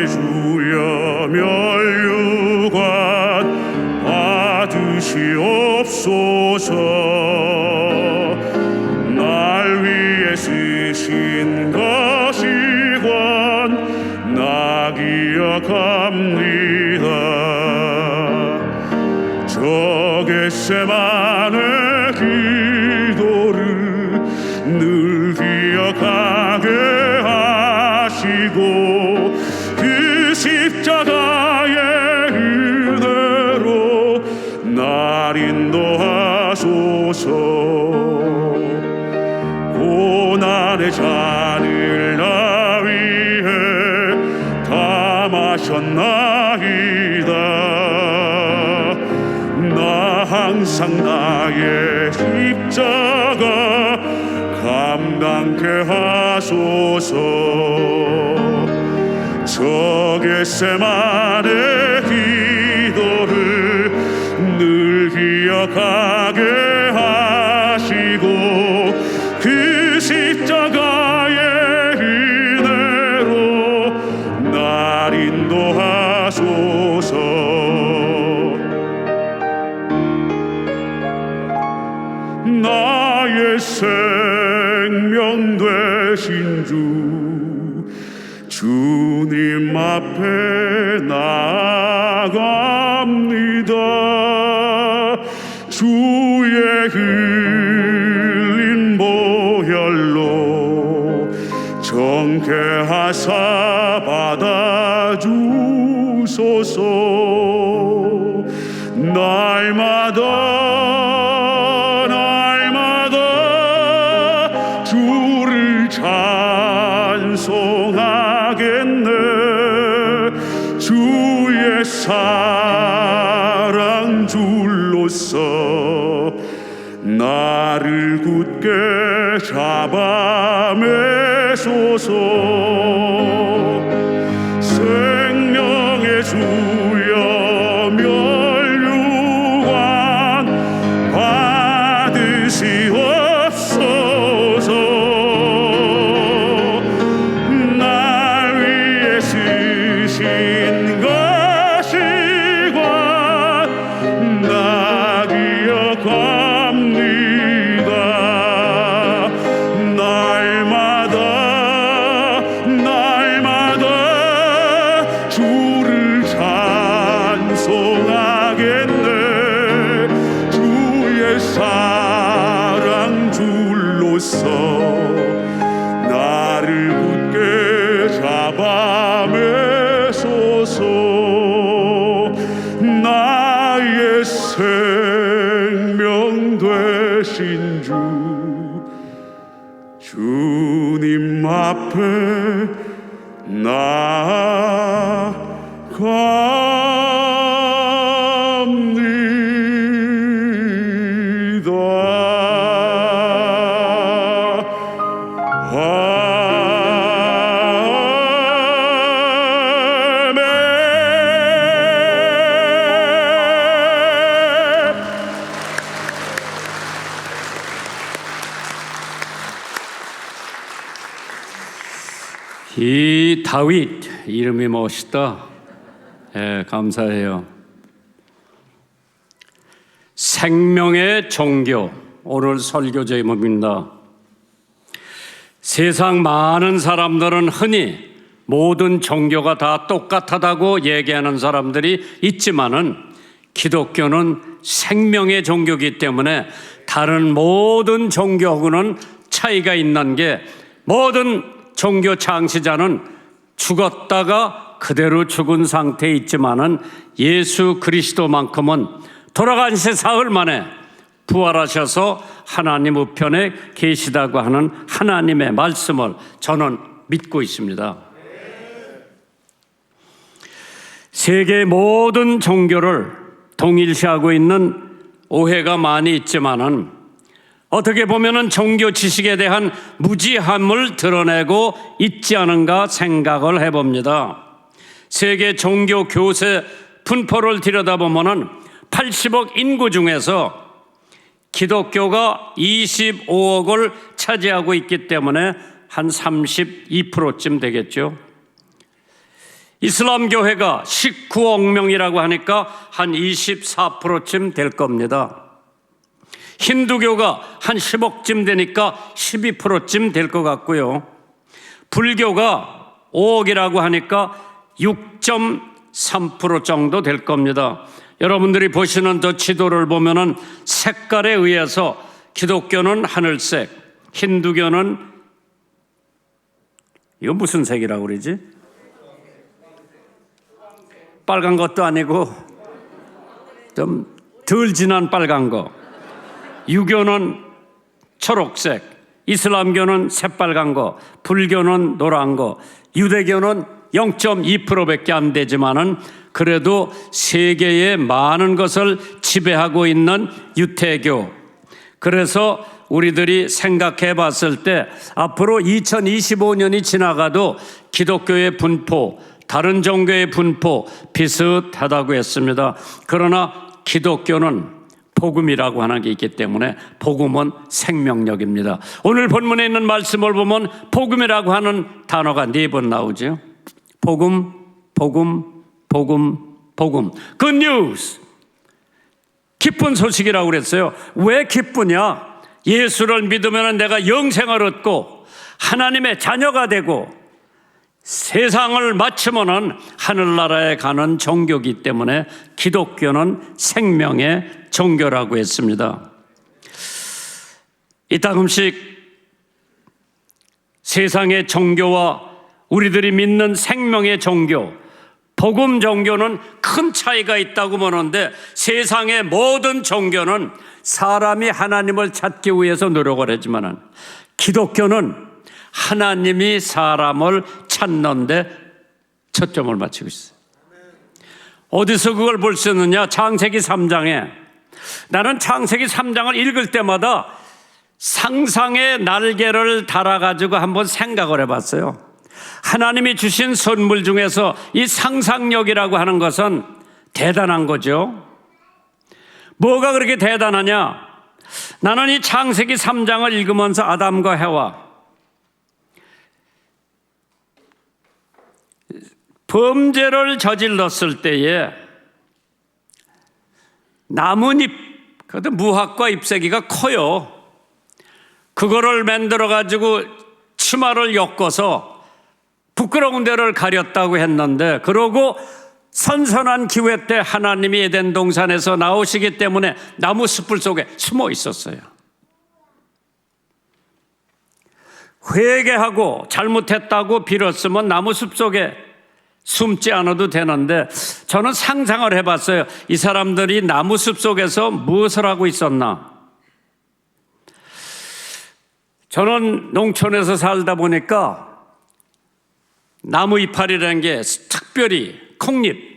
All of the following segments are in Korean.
주여 면류관 받으시옵소서. 날 위해 쓰신 가시관 나 기억합니다. 저 겟세마네 기도를 늘 기억하게 하시고 그 십자가의 은혜로 날 인도하소서. 고난의 잔을 나 위해 다 마셨나이다. 나 항상 나의 십자가 감당케 하소서. 저 겟세마네 기도를 늘 기억하게 하시고 그 십자가의 은혜로 날 인도하소서. 나의 생명 되신 주님 앞에 나아갑니다. 주의 흘린 보혈로 정케 하사 받아주소서. 날마다 주를 찬송하겠네. 주의 사랑 줄로서 나를 굳게 잡아매소서. 생명의 주여 면류관 받으시옵소서. 날 위해 쓰신 가시관 나 기억합니다. 날마다 주를 찬송하겠네. 주의 사랑 줄로서 나를 굳게 잡아매소서. 나의 생명 되신 주님 앞에 나아갑니다. 이 다윗 이름이 멋있다. 감사해요. 생명의 종교, 오늘 설교 제목입니다. 세상 많은 사람들은 흔히 모든 종교가 다 똑같다고 얘기하는 사람들이 있지만은 기독교는 생명의 종교이기 때문에 다른 모든 종교하고는 차이가 있는 게, 모든 종교 창시자는 죽었다가 그대로 죽은 상태에 있지만은 예수 그리스도만큼은 돌아간 지 사흘 만에 부활하셔서 하나님 우편에 계시다고 하는 하나님의 말씀을 저는 믿고 있습니다. 세계 모든 종교를 동일시하고 있는 오해가 많이 있지만은 어떻게 보면은 종교 지식에 대한 무지함을 드러내고 있지 않은가 생각을 해봅니다. 세계 종교 교세 분포를 들여다보면은 80억 인구 중에서 기독교가 25억을 차지하고 있기 때문에 한 32%쯤 되겠죠. 이슬람 교회가 19억 명이라고 하니까 한 24%쯤 될 겁니다. 힌두교가 한 10억쯤 되니까 12%쯤 될 것 같고요. 불교가 5억이라고 하니까 6.3% 정도 될 겁니다. 여러분들이 보시는 저 지도를 보면은 색깔에 의해서 기독교는 하늘색, 힌두교는 이거 무슨 색이라고 그러지? 빨간 것도 아니고 좀 덜 진한 빨간 거. 유교는 초록색, 이슬람교는 새빨간 거, 불교는 노란 거, 유대교는 0.2%밖에 안 되지만은 그래도 세계의 많은 것을 지배하고 있는 유태교. 그래서 우리들이 생각해 봤을 때 앞으로 2025년이 지나가도 기독교의 분포, 다른 종교의 분포 비슷하다고 했습니다. 그러나 기독교는 복음이라고 하는 게 있기 때문에 복음은 생명력입니다. 오늘 본문에 있는 말씀을 보면 복음이라고 하는 단어가 4번 나오죠. 복음, 복음, 복음, 복음. Good news. 기쁜 소식이라고 그랬어요. 왜 기쁘냐? 예수를 믿으면 내가 영생을 얻고 하나님의 자녀가 되고 세상을 마치면은 하늘나라에 가는 종교이기 때문에 기독교는 생명의 종교라고 했습니다. 이따금씩 세상의 종교와 우리들이 믿는 생명의 종교, 복음 종교는 큰 차이가 있다고 보는데 세상의 모든 종교는 사람이 하나님을 찾기 위해서 노력을 하지만 기독교는 하나님이 사람을 찾는데 초점을 맞추고 있어요. 어디서 그걸 볼 수 있느냐? 창세기 3장에 나는 창세기 3장을 읽을 때마다 상상의 날개를 달아가지고 한번 생각을 해봤어요. 하나님이 주신 선물 중에서 이 상상력이라고 하는 것은 대단한 거죠. 뭐가 그렇게 대단하냐? 나는 이 창세기 3장을 읽으면서 아담과 해와 범죄를 저질렀을 때에 나뭇잎, 그것도 무화과 잎새기가 커요. 그거를 만들어가지고 치마를 엮어서 부끄러운 데를 가렸다고 했는데 그러고 선선한 기회 때 하나님이 에덴 동산에서 나오시기 때문에 나무 숯불 속에 숨어 있었어요. 회개하고 잘못했다고 빌었으면 나무 숲 속에 숨지 않아도 되는데 저는 상상을 해봤어요. 이 사람들이 나무 숲 속에서 무엇을 하고 있었나? 저는 농촌에서 살다 보니까 나무 이파리라는 게 특별히 콩잎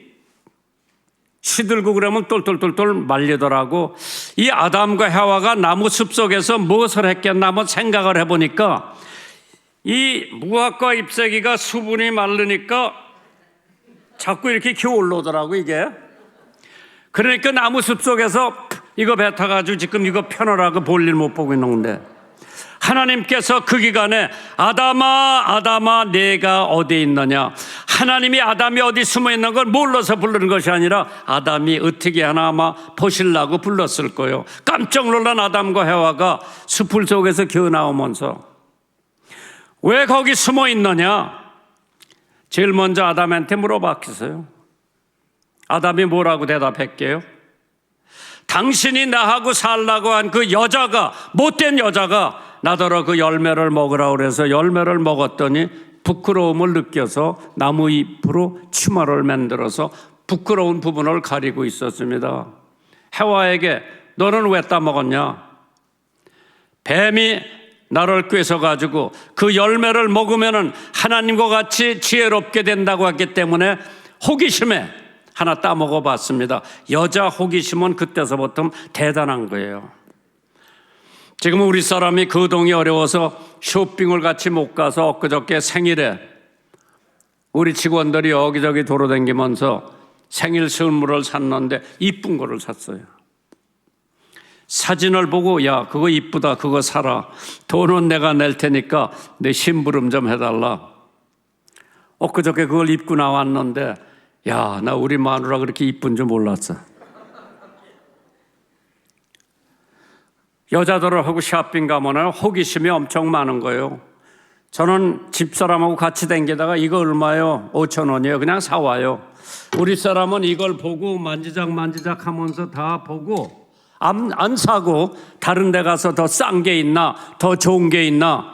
시들고 그러면 똘똘똘똘 말리더라고. 이 아담과 해와가 나무 숲 속에서 무엇을 했겠나 한번 생각을 해보니까 이 무화과 잎새기가 수분이 마르니까 자꾸 이렇게 기어 올라오더라고 이게. 그러니까 나무 숲 속에서 이거 뱉어가지고 지금 이거 펴느라고 볼일 못 보고 있는 건데 하나님께서 그 기간에 아담아 아담아 내가 어디 있느냐. 하나님이 아담이 어디 숨어 있는 걸 몰라서 부르는 것이 아니라 아담이 어떻게 하나 아마 보시려고 불렀을 거예요. 깜짝 놀란 아담과 해와가 숲을 속에서 기어 나오면서 왜 거기 숨어 있느냐. 제일 먼저 아담한테 물어봤겠어요. 아담이 뭐라고 대답했게요? 당신이 나하고 살라고 한 그 여자가, 못된 여자가 나더러 그 열매를 먹으라고 그래서 열매를 먹었더니 부끄러움을 느껴서 나무 잎으로 치마를 만들어서 부끄러운 부분을 가리고 있었습니다. 해와에게 너는 왜 따먹었냐? 뱀이 나를 꿰서가지고 그 열매를 먹으면 하나님과 같이 지혜롭게 된다고 했기 때문에 호기심에 하나 따먹어 봤습니다. 여자 호기심은 그때서부터 대단한 거예요. 지금 우리 사람이 거동이 어려워서 쇼핑을 같이 못 가서 엊그저께 생일에 우리 직원들이 여기저기 돌아다니면서 생일 선물을 샀는데 이쁜 거를 샀어요. 사진을 보고 야 그거 이쁘다 그거 사라. 돈은 내가 낼 테니까 내 심부름 좀 해달라. 엊그저께 그걸 입고 나왔는데 야, 나 우리 마누라 그렇게 이쁜 줄 몰랐어. 여자들하고 쇼핑 가면 호기심이 엄청 많은 거예요. 저는 집사람하고 같이 다니다가 이거 얼마요? 5,000원이에요. 그냥 사와요. 우리 사람은 이걸 보고 만지작 하면서 다 보고 안 사고 다른 데 가서 더 싼 게 있나 더 좋은 게 있나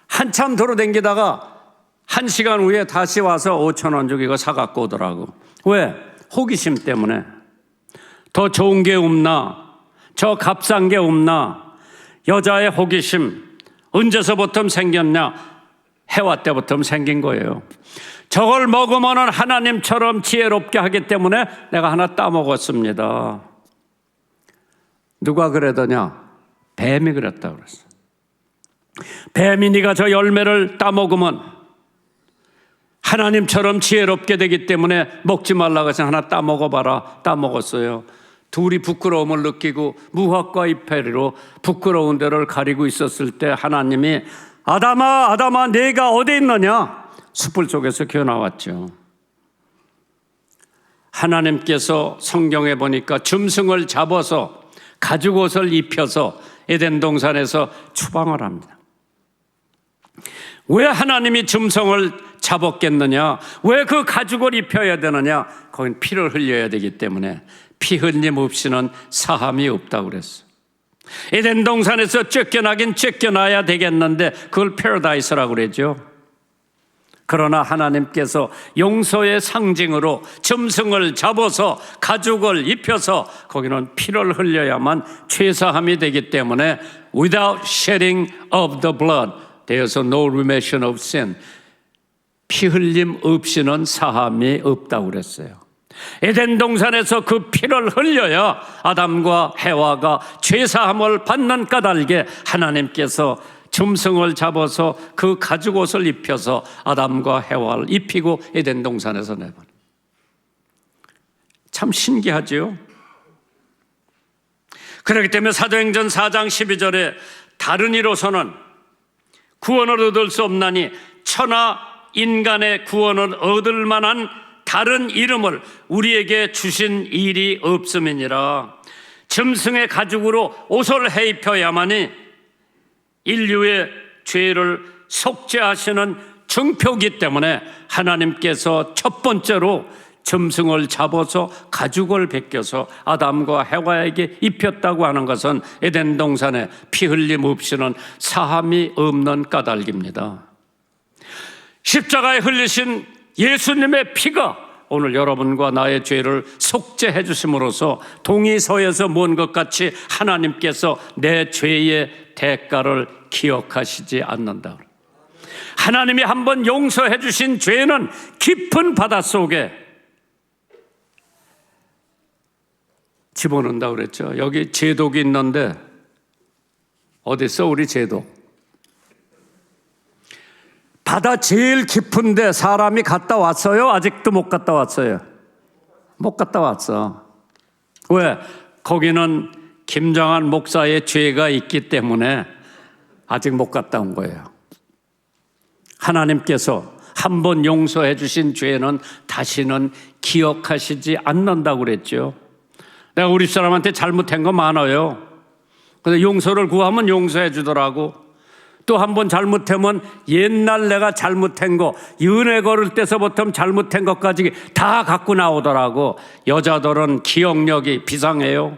한참 돌아다니다가 1시간 후에 다시 와서 5,000원 주고 이거 사갖고 오더라고. 왜? 호기심 때문에. 더 좋은 게 없나? 저 값싼 게 없나? 여자의 호기심 언제서부터 생겼냐? 해와 때부터 생긴 거예요. 저걸 먹으면 하나님처럼 지혜롭게 하기 때문에 내가 하나 따먹었습니다. 누가 그러더냐? 뱀이 그랬다고 그랬어. 뱀이 네가 저 열매를 따먹으면 하나님처럼 지혜롭게 되기 때문에 먹지 말라고 해서 하나 따먹어봐라. 따먹었어요. 둘이 부끄러움을 느끼고 무화과 잎사귀로 부끄러운 데를 가리고 있었을 때 하나님이 아담아 네가 어디 있느냐? 숯불 속에서 기어나왔죠. 하나님께서 성경에 보니까 짐승을 잡아서 가죽옷을 입혀서 에덴 동산에서 추방을 합니다. 왜 하나님이 짐승을 잡았겠느냐? 왜 그 가죽을 입혀야 되느냐? 거긴 피를 흘려야 되기 때문에 피 흘림 없이는 사함이 없다고 그랬어요. 에덴 동산에서 쫓겨나긴 쫓겨나야 되겠는데 그걸 패러다이스라고 그러죠. 그러나 하나님께서 용서의 상징으로 짐승을 잡아서 가죽을 입혀서 거기는 피를 흘려야만 죄사함이 되기 때문에 without shedding of the blood there's no remission of sin. 피 흘림 없이는 사함이 없다고 그랬어요. 에덴 동산에서 그 피를 흘려야 아담과 해와가 죄사함을 받는 까닭에 하나님께서 짐승을 잡아서 그 가죽옷을 입혀서 아담과 해와를 입히고 에덴 동산에서 내버려. 참 신기하지요? 그렇기 때문에 사도행전 4장 12절에 다른 이로서는 구원을 얻을 수 없나니 천하 인간의 구원을 얻을 만한 다른 이름을 우리에게 주신 일이 없음이니라. 짐승의 가죽으로 옷을 해입혀야만이 인류의 죄를 속죄하시는 증표이기 때문에 하나님께서 첫 번째로 짐승을 잡아서 가죽을 벗겨서 아담과 해와에게 입혔다고 하는 것은 에덴 동산에 피 흘림 없이는 사함이 없는 까닭입니다. 십자가에 흘리신 예수님의 피가 오늘 여러분과 나의 죄를 속죄해 주심으로써 동의서에서 모은 것 같이 하나님께서 내 죄의 대가를 기억하시지 않는다. 하나님이 한번 용서해 주신 죄는 깊은 바닷속에 집어넣는다고 그랬죠. 여기 제독이 있는데 어디 있어 우리 제독? 바다 제일 깊은데 사람이 갔다 왔어요? 아직도 못 갔다 왔어요? 못 갔다 왔어. 왜? 거기는 김정한 목사의 죄가 있기 때문에 아직 못 갔다 온 거예요. 하나님께서 한번 용서해 주신 죄는 다시는 기억하시지 않는다고 그랬죠. 내가 우리 사람한테 잘못한 거 많아요. 근데 용서를 구하면 용서해 주더라고. 또 한 번 잘못하면 옛날 내가 잘못한 거, 은혜 걸을 때서부터 잘못한 것까지 다 갖고 나오더라고. 여자들은 기억력이 비상해요.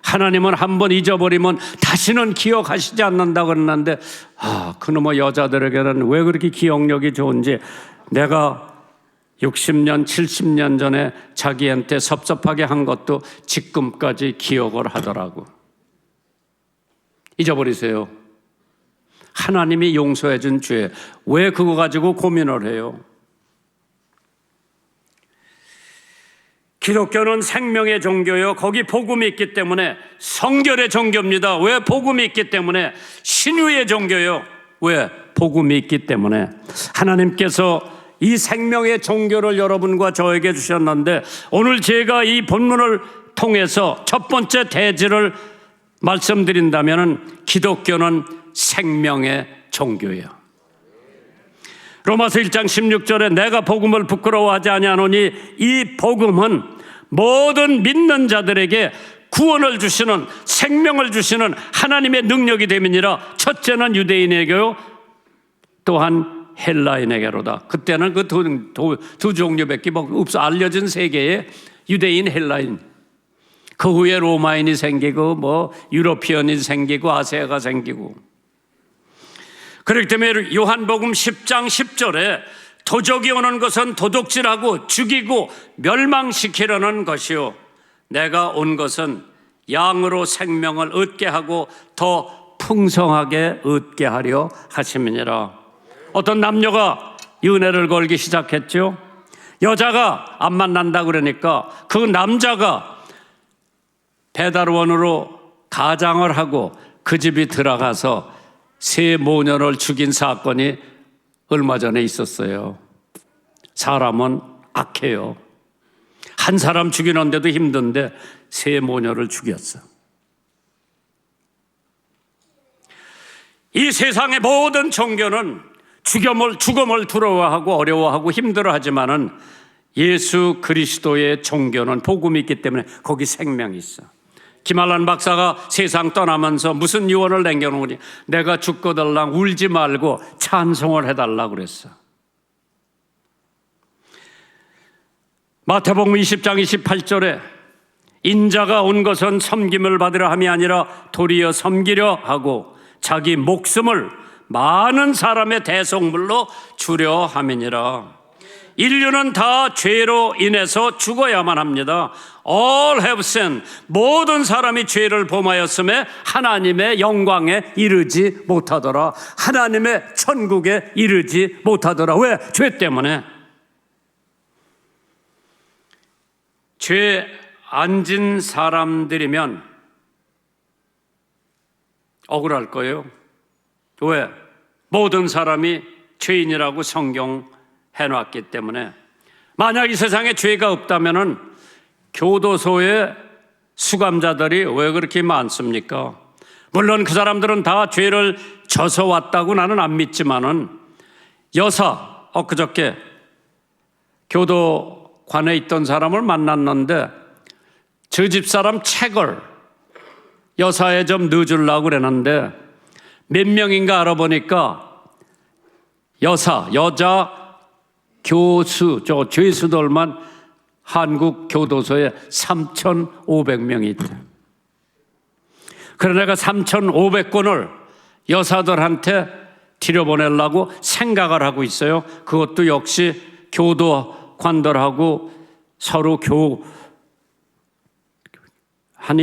하나님은 한 번 잊어버리면 다시는 기억하시지 않는다고 그러는데 그놈의 여자들에게는 왜 그렇게 기억력이 좋은지 내가 60년, 70년 전에 자기한테 섭섭하게 한 것도 지금까지 기억을 하더라고. 잊어버리세요. 하나님이 용서해 준 죄, 왜 그거 가지고 고민을 해요? 기독교는 생명의 종교요. 거기 복음이 있기 때문에 성결의 종교입니다. 왜? 복음이 있기 때문에. 신유의 종교요. 왜? 복음이 있기 때문에. 하나님께서 이 생명의 종교를 여러분과 저에게 주셨는데 오늘 제가 이 본문을 통해서 첫 번째 대지를 말씀드린다면 기독교는 생명의 종교예요. 로마서 1장 16절에 내가 복음을 부끄러워하지 아니하노니 이 복음은 모든 믿는 자들에게 구원을 주시는, 생명을 주시는 하나님의 능력이 됨이니라. 첫째는 유대인에게요, 또한 헬라인에게로다. 그때는 그 두 종류밖에 없어. 알려진 세계에 유대인, 헬라인. 그 후에 로마인이 생기고 유로피언이 생기고 아시아가 생기고. 그렇기 때문에 요한복음 10장 10절에 도적이 오는 것은 도둑질하고 죽이고 멸망시키려는 것이요 내가 온 것은 양으로 생명을 얻게 하고 더 풍성하게 얻게 하려 하심이니라. 어떤 남녀가 은혜를 걸기 시작했죠. 여자가 안 만난다 그러니까 그 남자가 배달원으로 가장을 하고 그 집이 들어가서 세 모녀를 죽인 사건이 얼마 전에 있었어요. 사람은 악해요. 한 사람 죽이는데도 힘든데 세 모녀를 죽였어. 이 세상의 모든 종교는 죽음을 두려워하고 어려워하고 힘들어하지만은 예수 그리스도의 종교는 복음이 있기 때문에 거기 생명이 있어. 김한란 박사가 세상 떠나면서 무슨 유언을 남겨놓으니 내가 죽거들랑 울지 말고 찬송을 해달라고 그랬어. 마태복음 20장 28절에 인자가 온 것은 섬김을 받으려 함이 아니라 도리어 섬기려 하고 자기 목숨을 많은 사람의 대속물로 주려 함이니라. 인류는 다 죄로 인해서 죽어야만 합니다. All have sinned. 모든 사람이 죄를 범하였음에 하나님의 영광에 이르지 못하더라. 하나님의 천국에 이르지 못하더라. 왜? 죄 때문에. 죄 안 진 사람들이면 억울할 거예요. 왜? 모든 사람이 죄인이라고 성경 해놨기 때문에. 만약 이 세상에 죄가 없다면은 교도소에 수감자들이 왜 그렇게 많습니까? 물론 그 사람들은 다 죄를 져서 왔다고 나는 안 믿지만은 여사, 엊그저께 교도관에 있던 사람을 만났는데 저 집사람 책을 여사에 좀 넣어주려고 그랬는데 몇 명인가 알아보니까 여자 교수, 저 죄수들만 한국 교도소에 3,500명이 있대. 그래서 내가 3,500권을 여사들한테 들여보내려고 생각을 하고 있어요. 그것도 역시 교도관들하고 서로 교환이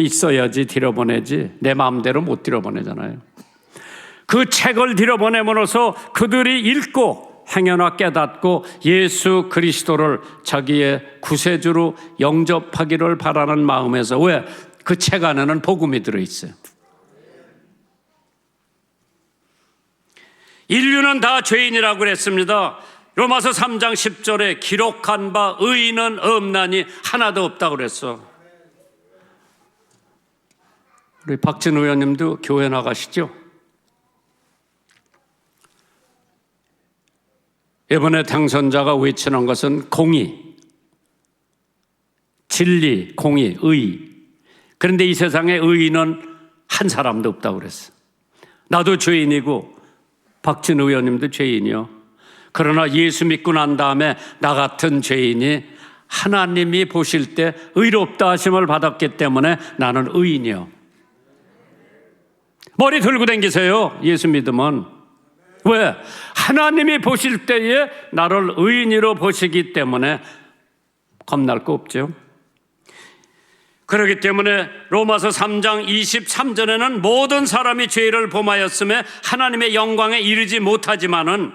있어야지 들여보내지. 내 마음대로 못 들여보내잖아요. 그 책을 들여보내면서 그들이 읽고 행여나 깨닫고 예수 그리스도를 자기의 구세주로 영접하기를 바라는 마음에서. 왜? 그 책 안에는 복음이 들어있어요. 인류는 다 죄인이라고 그랬습니다. 로마서 3장 10절에 기록한 바 의인은 없나니 하나도 없다고 그랬어. 우리 박진 의원님도 교회 나가시죠? 이번에 당선자가 외치는 것은 공의, 진리, 공의, 의. 그런데 이 세상에 의인은 한 사람도 없다고 그랬어. 나도 죄인이고 박진 의원님도 죄인이요. 그러나 예수 믿고 난 다음에 나 같은 죄인이 하나님이 보실 때 의롭다 하심을 받았기 때문에 나는 의인이요. 머리 들고 다니세요. 예수 믿으면. 왜? 하나님이 보실 때에 나를 의인으로 보시기 때문에 겁날 거 없죠. 그렇기 때문에 로마서 3장 23절에는 모든 사람이 죄를 범하였음에 하나님의 영광에 이르지 못하지만은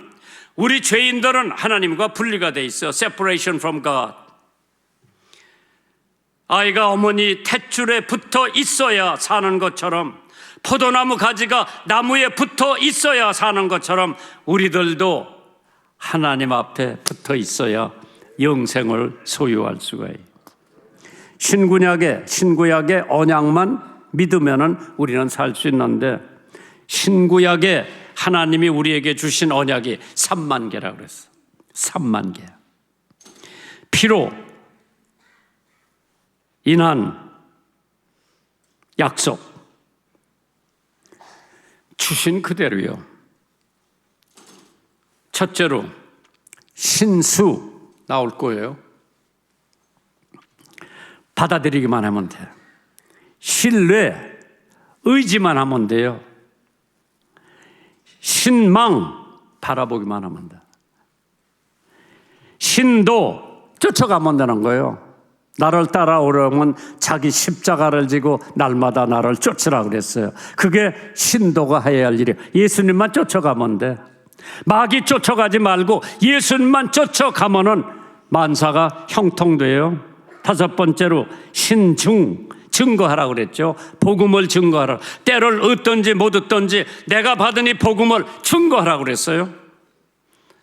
우리 죄인들은 하나님과 분리가 돼 있어. Separation from God. 아이가 어머니 탯줄에 붙어 있어야 사는 것처럼, 포도나무 가지가 나무에 붙어 있어야 사는 것처럼 우리들도 하나님 앞에 붙어 있어야 영생을 소유할 수가 있어요. 신구약의 언약만 믿으면은 우리는 살 수 있는데 신구약의 하나님이 우리에게 주신 언약이 3만 개라고 그랬어. 3만 개. 피로 인한 약속. 주신 그대로요. 첫째로 신수 나올 거예요. 받아들이기만 하면 돼요. 신뢰, 의지만 하면 돼요. 신망, 바라보기만 하면 돼요. 신도, 쫓아가면 되는 거예요. 나를 따라오려면 자기 십자가를 지고 날마다 나를 쫓으라 그랬어요. 그게 신도가 해야 할 일이에요. 예수님만 쫓아가면 돼. 마귀 쫓아가지 말고 예수님만 쫓아가면은 만사가 형통돼요. 다섯 번째로 신중, 증거하라고 그랬죠. 복음을 증거하라. 때를 얻든지 못 얻든지 내가 받은 이 복음을 증거하라고 그랬어요.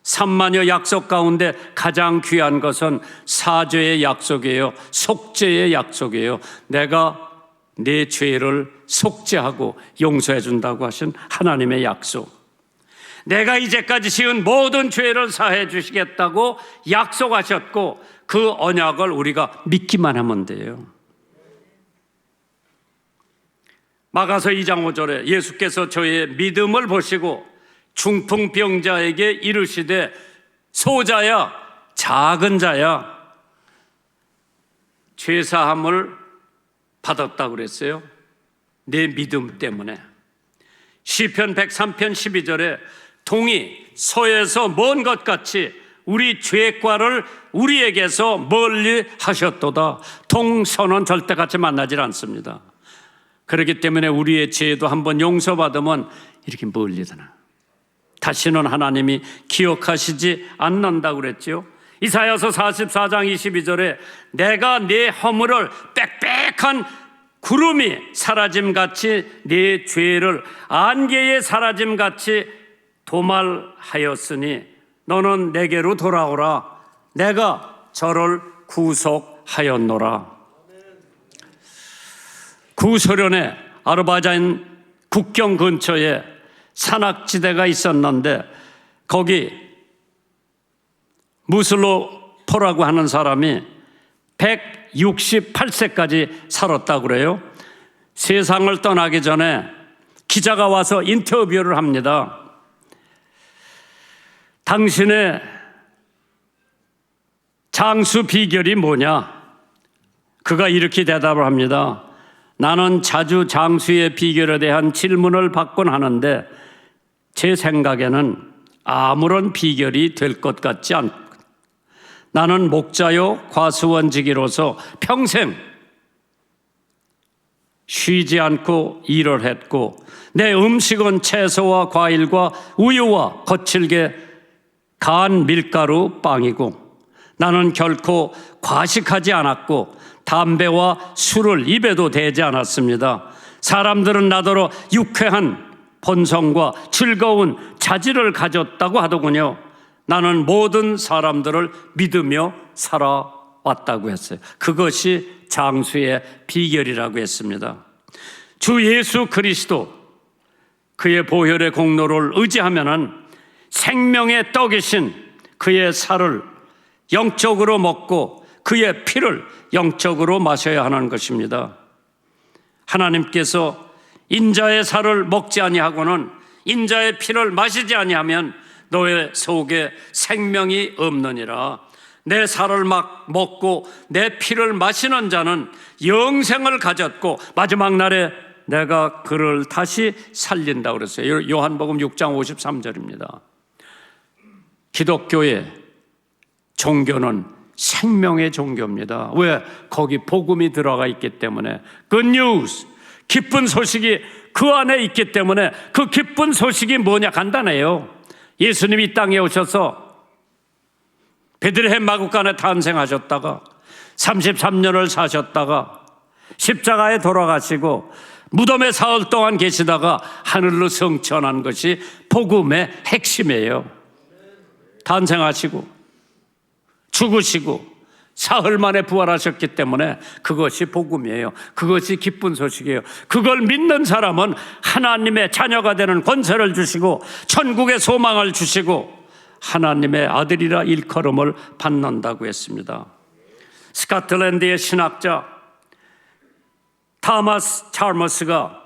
3만여 약속 가운데 가장 귀한 것은 사죄의 약속이에요. 속죄의 약속이에요. 내가 내 죄를 속죄하고 용서해 준다고 하신 하나님의 약속. 내가 이제까지 지은 모든 죄를 사해 주시겠다고 약속하셨고 그 언약을 우리가 믿기만 하면 돼요. 마가서 2장 5절에 예수께서 저의 믿음을 보시고 중풍병자에게 이르시되 소자야 작은 자야 죄사함을 받았다고 그랬어요. 내 믿음 때문에. 시편 103편 12절에 동이 소에서 먼 것 같이 우리 죄과를 우리에게서 멀리 하셨도다. 동서는 절대 같이 만나질 않습니다. 그렇기 때문에 우리의 죄도 한번 용서받으면 이렇게 멀리 드나. 다시는 하나님이 기억하시지 않는다고 그랬죠. 이사야서 44장 22절에 내가 네 허물을 빽빽한 구름이 사라짐같이 네 죄를 안개의 사라짐같이 도말하였으니 너는 내게로 돌아오라. 내가 저를 구속하였노라. 구소련의 아르바잔 국경 근처에 산악지대가 있었는데 거기 무슬로포라고 하는 사람이 168세까지 살았다고 그래요. 세상을 떠나기 전에 기자가 와서 인터뷰를 합니다. 당신의 장수 비결이 뭐냐? 그가 이렇게 대답을 합니다. 나는 자주 장수의 비결에 대한 질문을 받곤 하는데 제 생각에는 아무런 비결이 될 것 같지 않고 나는 목자요 과수원직이로서 평생 쉬지 않고 일을 했고 내 음식은 채소와 과일과 우유와 거칠게 간 밀가루 빵이고 나는 결코 과식하지 않았고 담배와 술을 입에도 대지 않았습니다. 사람들은 나더러 유쾌한 본성과 즐거운 자질을 가졌다고 하더군요. 나는 모든 사람들을 믿으며 살아왔다고 했어요. 그것이 장수의 비결이라고 했습니다. 주 예수 그리스도 그의 보혈의 공로를 의지하면은 생명의 떡이신 그의 살을 영적으로 먹고 그의 피를 영적으로 마셔야 하는 것입니다. 하나님께서 인자의 살을 먹지 아니하고는 인자의 피를 마시지 아니하면 너의 속에 생명이 없느니라. 내 살을 막 먹고 내 피를 마시는 자는 영생을 가졌고 마지막 날에 내가 그를 다시 살린다고 그랬어요. 요한복음 6장 53절입니다. 기독교의 종교는 생명의 종교입니다. 왜? 거기 복음이 들어가 있기 때문에. Good news, 기쁜 소식이 그 안에 있기 때문에. 그 기쁜 소식이 뭐냐? 간단해요. 예수님이 이 땅에 오셔서 베들레헴 마구간에 탄생하셨다가 33년을 사셨다가 십자가에 돌아가시고 무덤에 사흘 동안 계시다가 하늘로 승천한 것이 복음의 핵심이에요. 탄생하시고 죽으시고 사흘 만에 부활하셨기 때문에 그것이 복음이에요. 그것이 기쁜 소식이에요. 그걸 믿는 사람은 하나님의 자녀가 되는 권세를 주시고 천국의 소망을 주시고 하나님의 아들이라 일컬음을 받는다고 했습니다. 스코틀랜드의 신학자 타마스 찰머스가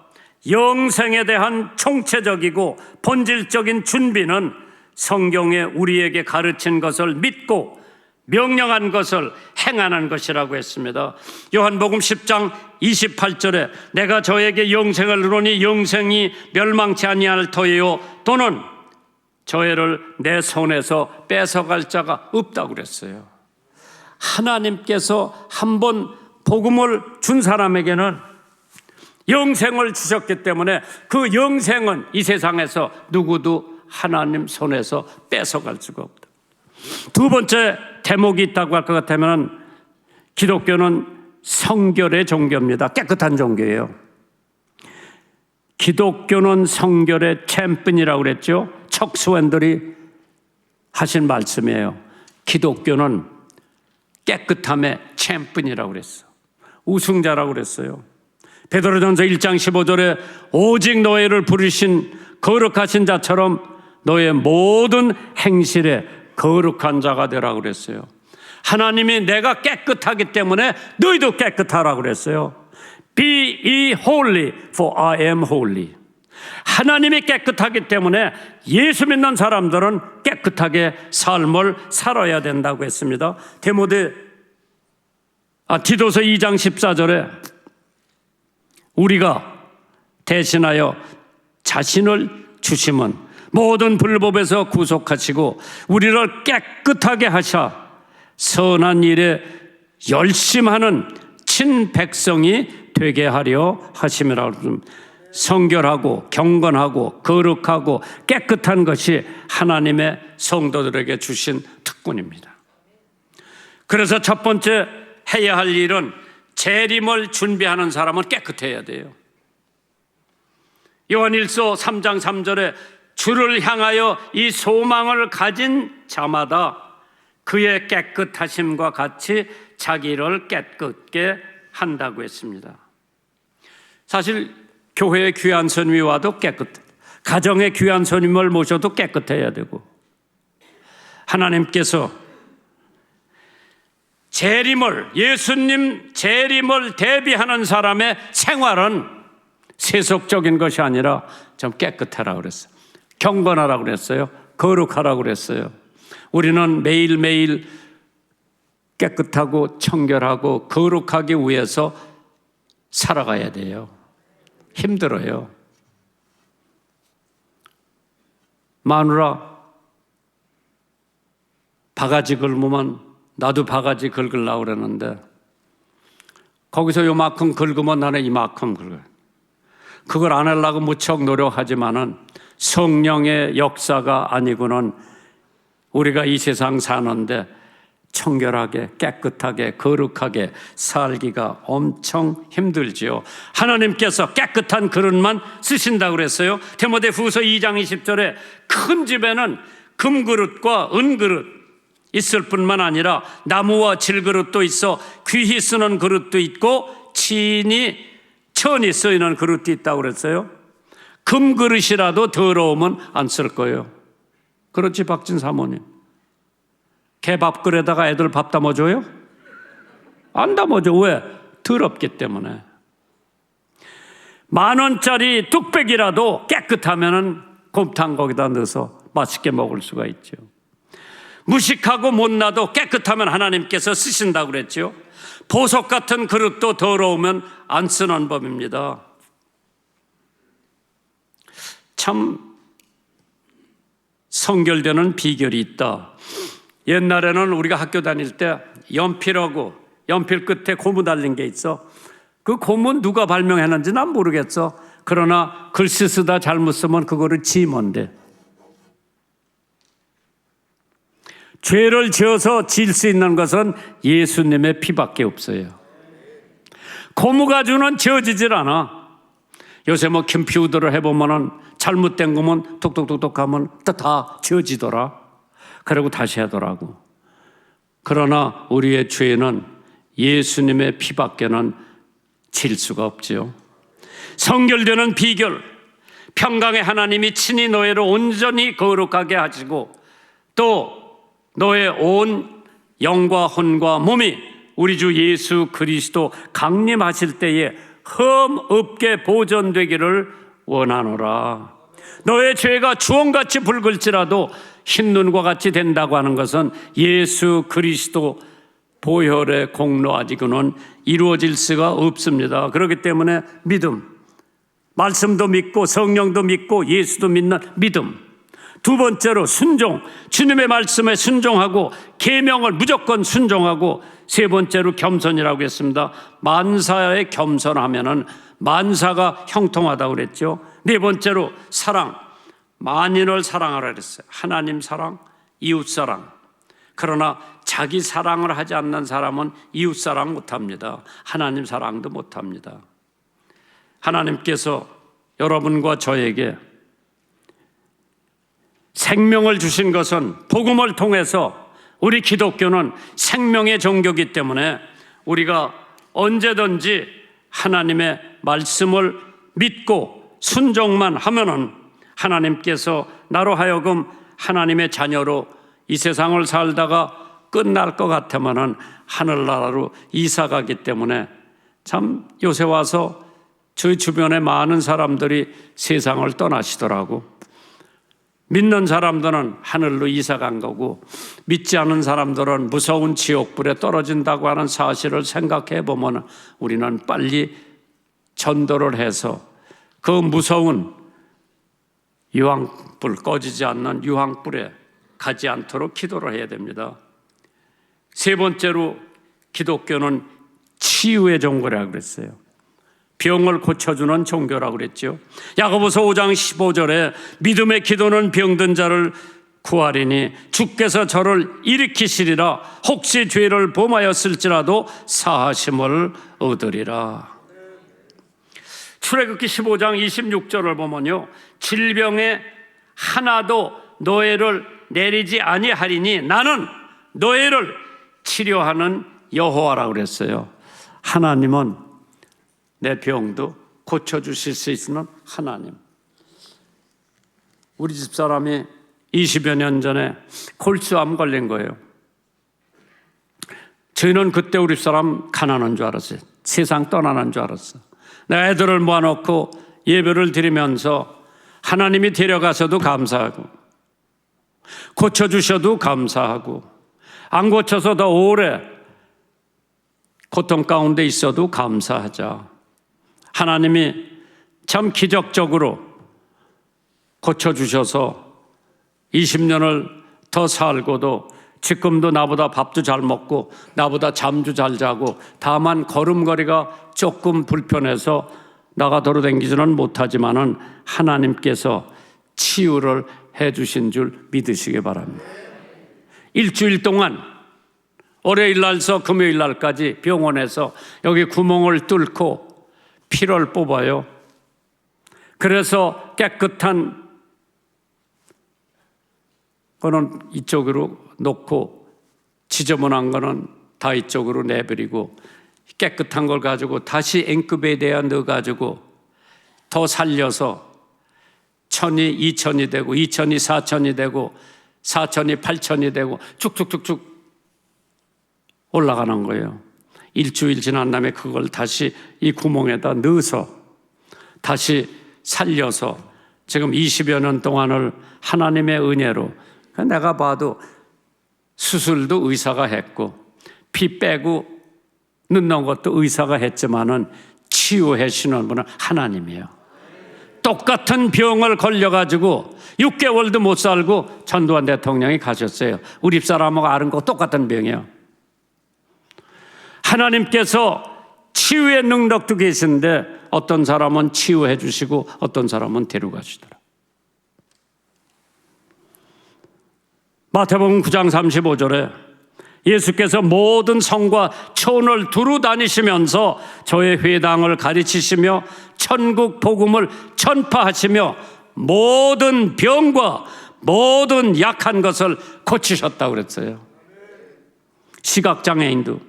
영생에 대한 총체적이고 본질적인 준비는 성경에 우리에게 가르친 것을 믿고 명령한 것을 행하는 것이라고 했습니다. 요한복음 10장 28절에 내가 저에게 영생을 주노니 영생이 멸망치 아니할 터예요 또는 저희를 내 손에서 뺏어갈 자가 없다고 그랬어요. 하나님께서 한번 복음을 준 사람에게는 영생을 주셨기 때문에 그 영생은 이 세상에서 누구도 하나님 손에서 뺏어갈 수가 없다. 두 번째 대목이 있다고 할 것 같으면 기독교는 성결의 종교입니다. 깨끗한 종교예요. 기독교는 성결의 챔피언이라고 그랬죠. 척 스웬들이 하신 말씀이에요. 기독교는 깨끗함의 챔피언이라고 그랬어. 우승자라고 그랬어요. 베드로전서 1장 15절에 오직 너희를 부르신 거룩하신 자처럼 너의 모든 행실에 거룩한 자가 되라고 그랬어요. 하나님이 내가 깨끗하기 때문에 너희도 깨끗하라고 그랬어요. Be ye holy for I am holy. 하나님이 깨끗하기 때문에 예수 믿는 사람들은 깨끗하게 삶을 살아야 된다고 했습니다. 디도서 2장 14절에 우리가 대신하여 자신을 주심은 모든 불법에서 구속하시고 우리를 깨끗하게 하사 선한 일에 열심하는 친백성이 되게 하려 하심이라고. 성결하고 경건하고 거룩하고 깨끗한 것이 하나님의 성도들에게 주신 특권입니다. 그래서 첫 번째 해야 할 일은 재림을 준비하는 사람은 깨끗해야 돼요. 요한일서 3장 3절에 주를 향하여 이 소망을 가진 자마다 그의 깨끗하심과 같이 자기를 깨끗게 한다고 했습니다. 사실 교회의 귀한 손님이 와도 깨끗해, 가정의 귀한 손님을 모셔도 깨끗해야 되고, 하나님께서 재림을, 예수님 재림을 대비하는 사람의 생활은 세속적인 것이 아니라 좀 깨끗하라고 그랬어요. 경건하라고 그랬어요. 거룩하라고 그랬어요. 우리는 매일매일 깨끗하고 청결하고 거룩하기 위해서 살아가야 돼요. 힘들어요. 마누라 바가지 긁으면 나도 바가지 긁으려고 그러는데 거기서 요만큼 긁으면 나는 이만큼 긁어요. 그걸 안 하려고 무척 노력하지만은 성령의 역사가 아니고는 우리가 이 세상 사는데 청결하게 깨끗하게 거룩하게 살기가 엄청 힘들지요. 하나님께서 깨끗한 그릇만 쓰신다고 그랬어요. 디모데후서 2장 20절에 큰 집에는 금그릇과 은그릇 있을 뿐만 아니라 나무와 질그릇도 있어 귀히 쓰는 그릇도 있고 천이 쓰이는 그릇도 있다고 그랬어요. 금그릇이라도 더러우면 안 쓸 거예요. 그렇지 박진 사모님? 개밥그릇에다가 애들 밥 담아줘요? 안 담아줘. 왜? 더럽기 때문에. 10,000원짜리 뚝배기라도 깨끗하면은 곰탕 거기다 넣어서 맛있게 먹을 수가 있죠. 무식하고 못나도 깨끗하면 하나님께서 쓰신다고 그랬죠. 보석 같은 그릇도 더러우면 안 쓰는 법입니다. 참 성결되는 비결이 있다. 옛날에는 우리가 학교 다닐 때 연필 끝에 고무 달린 게 있어. 그 고무 누가 발명했는지 난 모르겠어. 그러나 글씨 쓰다 잘못 쓰면 그거를 지면 돼. 죄를 지어서 지을 수 있는 것은 예수님의 피밖에 없어요. 고무가 주는 지어지질 않아. 요새 뭐 컴퓨터를 해보면은 잘못된 거면 톡톡톡톡 하면 다 지어지더라. 그러고 다시 하더라고. 그러나 우리의 죄는 예수님의 피밖에는 질 수가 없지요. 성결되는 비결, 평강의 하나님이 친히 너희를 온전히 거룩하게 하시고 또 너의 온 영과 혼과 몸이 우리 주 예수 그리스도 강림하실 때에 흠 없게 보존되기를 원하노라. 너의 죄가 주홍같이 붉을지라도 흰눈과 같이 된다고 하는 것은 예수 그리스도 보혈의 공로 아직은 이루어질 수가 없습니다. 그렇기 때문에 믿음, 말씀도 믿고 성령도 믿고 예수도 믿는 믿음. 두 번째로 순종, 주님의 말씀에 순종하고 계명을 무조건 순종하고, 세 번째로 겸손이라고 했습니다. 만사에 겸손하면은 만사가 형통하다고 그랬죠. 네 번째로 사랑, 만인을 사랑하라 그랬어요. 하나님 사랑, 이웃 사랑. 그러나 자기 사랑을 하지 않는 사람은 이웃 사랑 못합니다. 하나님 사랑도 못합니다. 하나님께서 여러분과 저에게 생명을 주신 것은 복음을 통해서, 우리 기독교는 생명의 종교이기 때문에 우리가 언제든지 하나님의 말씀을 믿고 순종만 하면은 하나님께서 나로 하여금 하나님의 자녀로 이 세상을 살다가 끝날 것 같으면은 하늘나라로 이사 가기 때문에, 참 요새 와서 저희 주변에 많은 사람들이 세상을 떠나시더라고. 믿는 사람들은 하늘로 이사 간 거고, 믿지 않은 사람들은 무서운 지옥불에 떨어진다고 하는 사실을 생각해 보면 우리는 빨리 전도를 해서 그 무서운 유황불, 꺼지지 않는 유황불에 가지 않도록 기도를 해야 됩니다. 세 번째로 기독교는 치유의 종교라고 그랬어요. 병을 고쳐주는 종교라고 그랬죠. 야고보서 5장 15절에 믿음의 기도는 병든 자를 구하리니 주께서 저를 일으키시리라. 혹시 죄를 범하였을지라도 사하심을 얻으리라. 출애굽기 15장 26절을 보면요, 질병에 하나도 너희를 내리지 아니하리니 나는 너희를 치료하는 여호와라고 그랬어요. 하나님은 내 병도 고쳐주실 수 있는 하나님. 우리 집사람이 20여 년 전에 골수암 걸린 거예요. 저희는 그때 우리 집사람 가난한 줄 알았어요. 세상 떠나는 줄 알았어. 내가 애들을 모아놓고 예배를 드리면서 하나님이 데려가셔도 감사하고, 고쳐주셔도 감사하고, 안 고쳐서 더 오래 고통 가운데 있어도 감사하자. 하나님이 참 기적적으로 고쳐주셔서 20년을 더 살고도 지금도 나보다 밥도 잘 먹고 나보다 잠도 잘 자고, 다만 걸음걸이가 조금 불편해서 나가 돌아다니지는 못하지만은 하나님께서 치유를 해주신 줄 믿으시기 바랍니다. 일주일 동안 월요일 날서 금요일 날까지 병원에서 여기 구멍을 뚫고 피를 뽑아요. 그래서 깨끗한 거는 이쪽으로 놓고 지저분한 거는 다 이쪽으로 내버리고, 깨끗한 걸 가지고 다시 앵크베이드에 넣어가지고 더 살려서 1000이 2000이 되고 2000이 4000이 되고 4000이 8000이 되고 쭉쭉쭉쭉 올라가는 거예요. 일주일 지난 다음에 그걸 다시 이 구멍에다 넣어서 다시 살려서 지금 20여 년 동안을 하나님의 은혜로, 내가 봐도 수술도 의사가 했고 피 빼고 넣는 것도 의사가 했지만은 치유해 주시는 분은 하나님이에요. 똑같은 병을 걸려가지고 6개월도 못 살고 전두환 대통령이 가셨어요. 우리 집사람하고 아는 거 똑같은 병이에요. 하나님께서 치유의 능력도 계신데 어떤 사람은 치유해 주시고 어떤 사람은 데려가시더라. 마태복음 9장 35절에 예수께서 모든 성과 촌을 두루 다니시면서 저의 회당을 가르치시며 천국 복음을 전파하시며 모든 병과 모든 약한 것을 고치셨다고 그랬어요. 시각장애인도,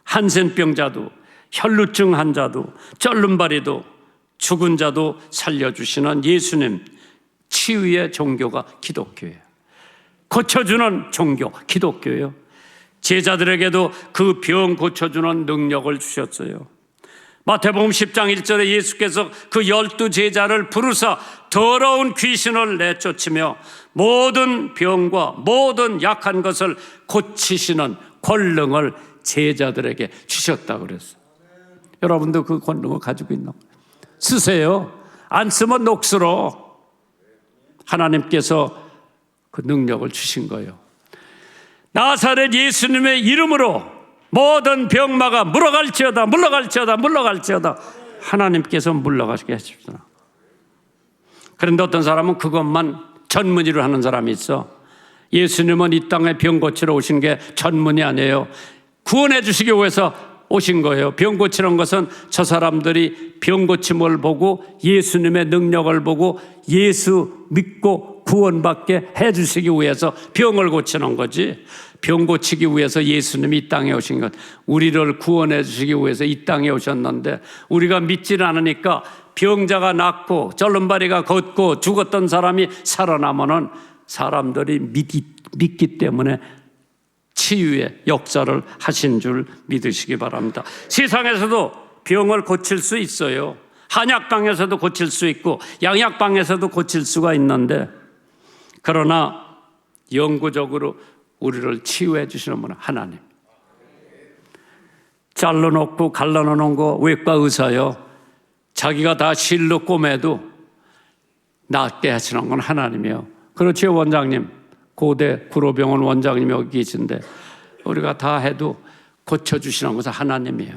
한센병자도, 혈루증 환자도, 쩔름발이도, 죽은 자도 살려주시는 예수님, 치유의 종교가 기독교예요. 고쳐주는 종교, 기독교예요. 제자들에게도 그 병 고쳐주는 능력을 주셨어요. 마태복음 10장 1절에 예수께서 그 12제자를 부르사 더러운 귀신을 내쫓으며 모든 병과 모든 약한 것을 고치시는 권능을 제자들에게 주셨다고 그랬어요. 여러분도 그 권능을 가지고 있나? 쓰세요. 안 쓰면 녹슬어. 하나님께서 그 능력을 주신 거예요. 나사렛 예수님의 이름으로 모든 병마가 물러갈지어다, 물러갈지어다, 물러갈지어다. 하나님께서 물러가시게 하십시오. 그런데 어떤 사람은 그것만 전문의로 하는 사람이 있어. 예수님은 이 땅에 병 고치러 오신 게 전문이 아니에요. 구원해 주시기 위해서 오신 거예요. 병 고치는 것은 저 사람들이 병 고침을 보고 예수님의 능력을 보고 예수 믿고 구원받게 해 주시기 위해서 병을 고치는 거지. 병 고치기 위해서 예수님이 이 땅에 오신 것, 우리를 구원해 주시기 위해서 이 땅에 오셨는데 우리가 믿질 않으니까 병자가 낫고 쩔름발이가 걷고 죽었던 사람이 살아나면은 사람들이 믿기 때문에 치유의 역사를 하신 줄 믿으시기 바랍니다. 세상에서도 병을 고칠 수 있어요. 한약방에서도 고칠 수 있고 양약방에서도 고칠 수가 있는데, 그러나 영구적으로 우리를 치유해 주시는 분은 하나님. 잘라놓고 갈라놓는 거 외과 의사요. 자기가 다 실로 꼬매도 낫게 하시는 건 하나님이에요. 그렇지요, 원장님. 고대 구로병원 원장님이 여기 계신데 우리가 다 해도 고쳐주시는 것은 하나님이에요.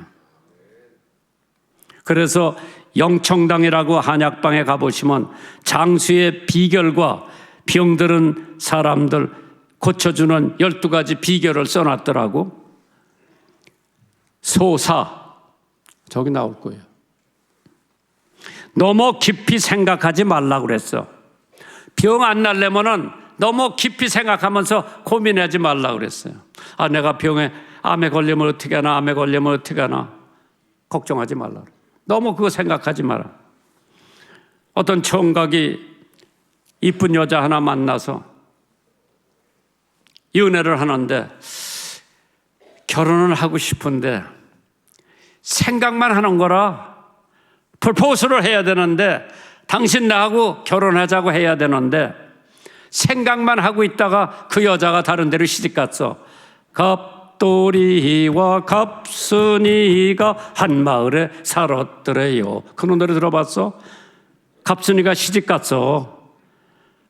그래서 영청당이라고 한약방에 가보시면 장수의 비결과 병들은 사람들 고쳐주는 12가지 비결을 써놨더라고. 소사, 저기 나올 거예요. 너무 깊이 생각하지 말라고 그랬어. 병 안 날려면은 너무 깊이 생각하면서 고민하지 말라고 그랬어요. 아, 내가 암에 걸리면 어떻게 하나, 암에 걸리면 어떻게 하나. 걱정하지 말라. 너무 그거 생각하지 마라. 어떤 총각이 이쁜 여자 하나 만나서 연애를 하는데 결혼을 하고 싶은데 생각만 하는 거라. 프로포즈를 해야 되는데 당신 나하고 결혼하자고 해야 되는데 생각만 하고 있다가 그 여자가 다른 데로 시집갔어. 갑돌이와 갑순이가 한 마을에 살았더래요. 그 노래 들어봤어? 갑순이가 시집갔어.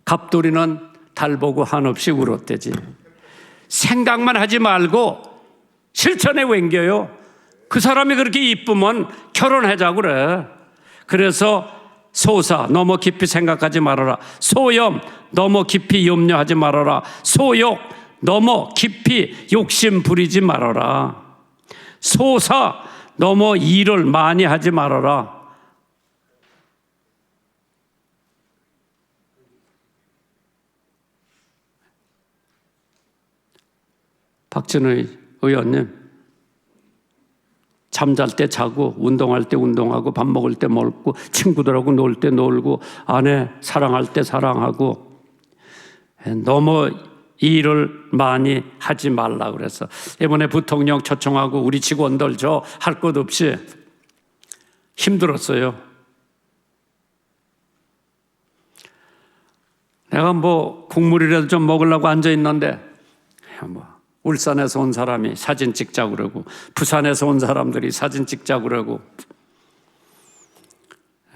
갑돌이는 달 보고 한없이 울었대지. 생각만 하지 말고 실천에 옮겨요. 그 사람이 그렇게 이쁘면 결혼하자고 그래. 그래서 소사, 너무 깊이 생각하지 말아라. 소염, 너무 깊이 염려하지 말아라. 소욕, 너무 깊이 욕심 부리지 말아라. 소사, 너무 일을 많이 하지 말아라. 박진의 의원님, 잠잘 때 자고 운동할 때 운동하고 밥 먹을 때 먹고 친구들하고 놀 때 놀고 아내 사랑할 때 사랑하고 너무 일을 많이 하지 말라 그래서 이번에 부통령 초청하고 우리 직원들 저 할 것 없이 힘들었어요. 내가 뭐 국물이라도 좀 먹으려고 앉아 있는데 울산에서 온 사람이 사진 찍자고 그러고 부산에서 온 사람들이 사진 찍자고 그러고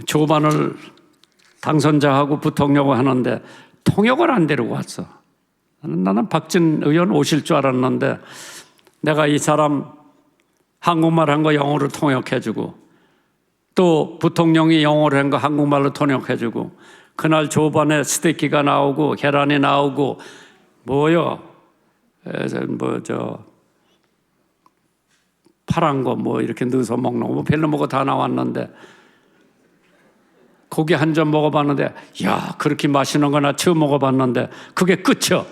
조반을 당선자하고 부통령을 하는데 통역을 안 데리고 왔어. 나는 박진 의원 오실 줄 알았는데 내가 이 사람 한국말 한 거 영어로 통역해주고 또 부통령이 영어로 한 거 한국말로 통역해주고 그날 조반에 스테이키가 나오고 계란이 나오고 파란 거 이렇게 넣어서 먹는 거 별로 먹어 다 나왔는데 고기 한 점 먹어봤는데 야 그렇게 맛있는 거 나 처음 먹어봤는데 그게 끝이야.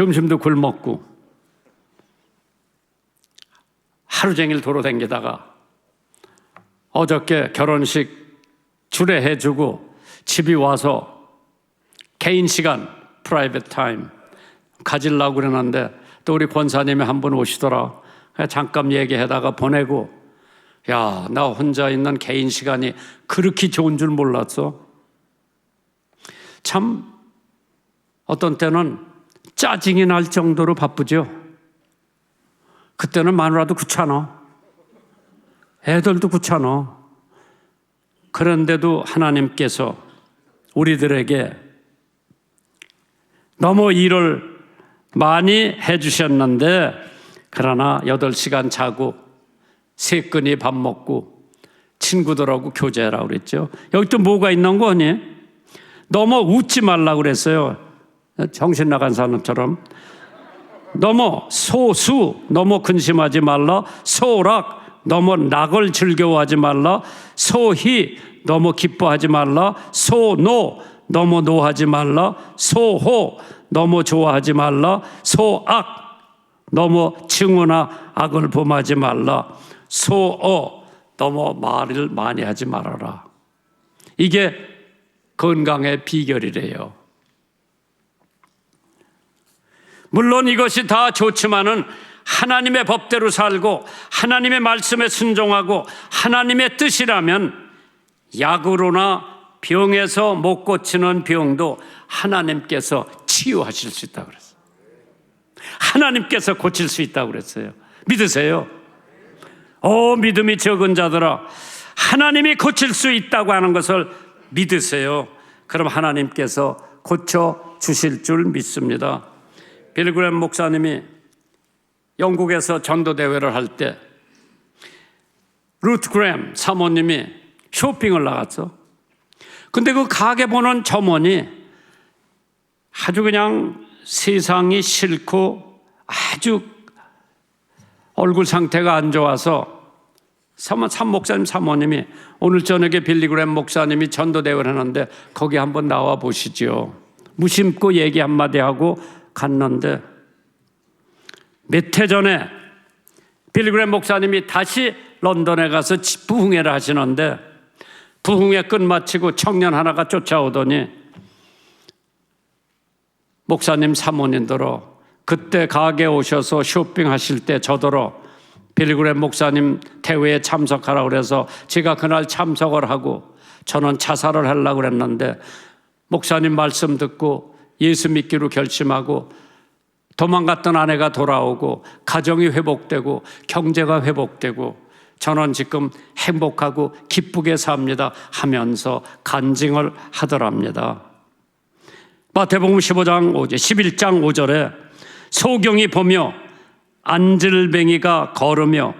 점심도 굶었고 하루 종일 돌아다니다가 어저께 결혼식 주례해주고 집에 와서 개인 시간, 프라이빗 타임 가지려고 그러는데 또 우리 권사님이 한 분 오시더라. 잠깐 얘기하다가 보내고, 야, 나 혼자 있는 개인 시간이 그렇게 좋은 줄 몰랐어. 참 어떤 때는 짜증이 날 정도로 바쁘죠. 그때는 마누라도 귀찮아, 애들도 귀찮아. 그런데도 하나님께서 우리들에게 너무 일을 많이 해주셨는데, 그러나 8시간 자고 세끼니 밥 먹고 친구들하고 교제하라고 그랬죠. 여기 또 뭐가 있는 거니? 너무 웃지 말라고 그랬어요. 정신 나간 사람처럼. 너무 소수, 너무 근심하지 말라. 소락, 너무 낙을 즐거워하지 말라. 소희, 너무 기뻐하지 말라. 소노, 너무 노하지 말라. 소호, 너무 좋아하지 말라. 소악, 너무 증오나 악을 범하지 말라. 소어, 너무 말을 많이 하지 말아라. 이게 건강의 비결이래요. 물론 이것이 다 좋지만은 하나님의 법대로 살고 하나님의 말씀에 순종하고 하나님의 뜻이라면 약으로나 병에서 못 고치는 병도 하나님께서 치유하실 수 있다고 그랬어요. 하나님께서 고칠 수 있다고 그랬어요. 믿으세요? 믿음이 적은 자들아, 하나님이 고칠 수 있다고 하는 것을 믿으세요. 그럼 하나님께서 고쳐 주실 줄 믿습니다. 빌리 그레이엄 목사님이 영국에서 전도대회를 할 때 루트 그레이엄 사모님이 쇼핑을 나갔어. 근데 그 가게 보는 점원이 아주 그냥 세상이 싫고 아주 얼굴 상태가 안 좋아서 산 목사님 사모님이 오늘 저녁에 빌리 그레이엄 목사님이 전도대회를 하는데 거기 한번 나와 보시죠. 무심코 얘기 한마디 하고 갔는데 몇 해 전에 빌리 그레이엄 목사님이 다시 런던에 가서 부흥회를 하시는데 부흥회 끝마치고 청년 하나가 쫓아오더니 목사님 사모님들어 그때 가게 오셔서 쇼핑하실 때 저더러 빌리 그레이엄 목사님 대회에 참석하라고 그래서 제가 그날 참석을 하고 저는 자살을 하려고 그랬는데 목사님 말씀 듣고 예수 믿기로 결심하고 도망갔던 아내가 돌아오고 가정이 회복되고 경제가 회복되고 저는 지금 행복하고 기쁘게 삽니다 하면서 간증을 하더랍니다. 마태복음 15장 5절, 11장 5절에 소경이 보며 안질뱅이가 걸으며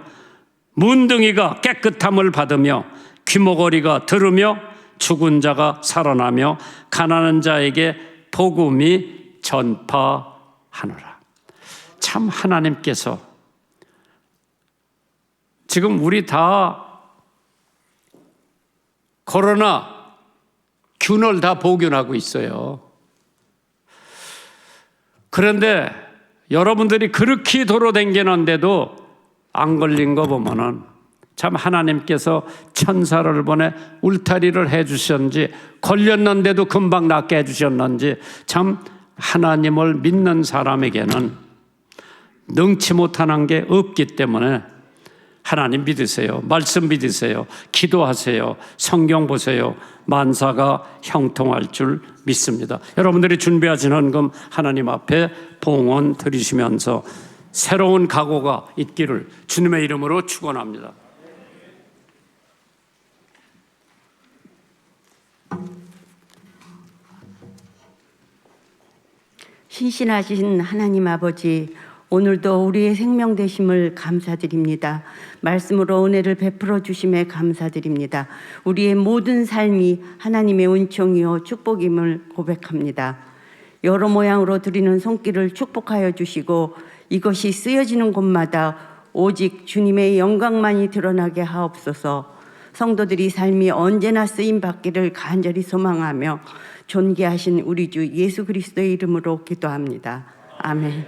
문둥이가 깨끗함을 받으며 귀머거리가 들으며 죽은 자가 살아나며 가난한 자에게 복음이 전파하노라. 참 하나님께서 지금 우리 다 코로나 균을 다 복용하고 있어요. 그런데 여러분들이 그렇게 돌아다니는데도 안 걸린 거 보면은 참 하나님께서 천사를 보내 울타리를 해주셨는지 걸렸는데도 금방 낫게 해주셨는지 참 하나님을 믿는 사람에게는 능치 못하는 게 없기 때문에 하나님 믿으세요. 말씀 믿으세요. 기도하세요. 성경 보세요. 만사가 형통할 줄 믿습니다. 여러분들이 준비하신 헌금 하나님 앞에 봉헌 드리시면서 새로운 각오가 있기를 주님의 이름으로 축원합니다. 신실하신 하나님 아버지, 오늘도 우리의 생명 되심을 감사드립니다. 말씀으로 은혜를 베풀어 주심에 감사드립니다. 우리의 모든 삶이 하나님의 은총이요 축복임을 고백합니다. 여러 모양으로 드리는 손길을 축복하여 주시고 이것이 쓰여지는 곳마다 오직 주님의 영광만이 드러나게 하옵소서. 성도들이 삶이 언제나 쓰임 받기를 간절히 소망하며 존귀하신 우리 주 예수 그리스도의 이름으로 기도합니다. 아멘.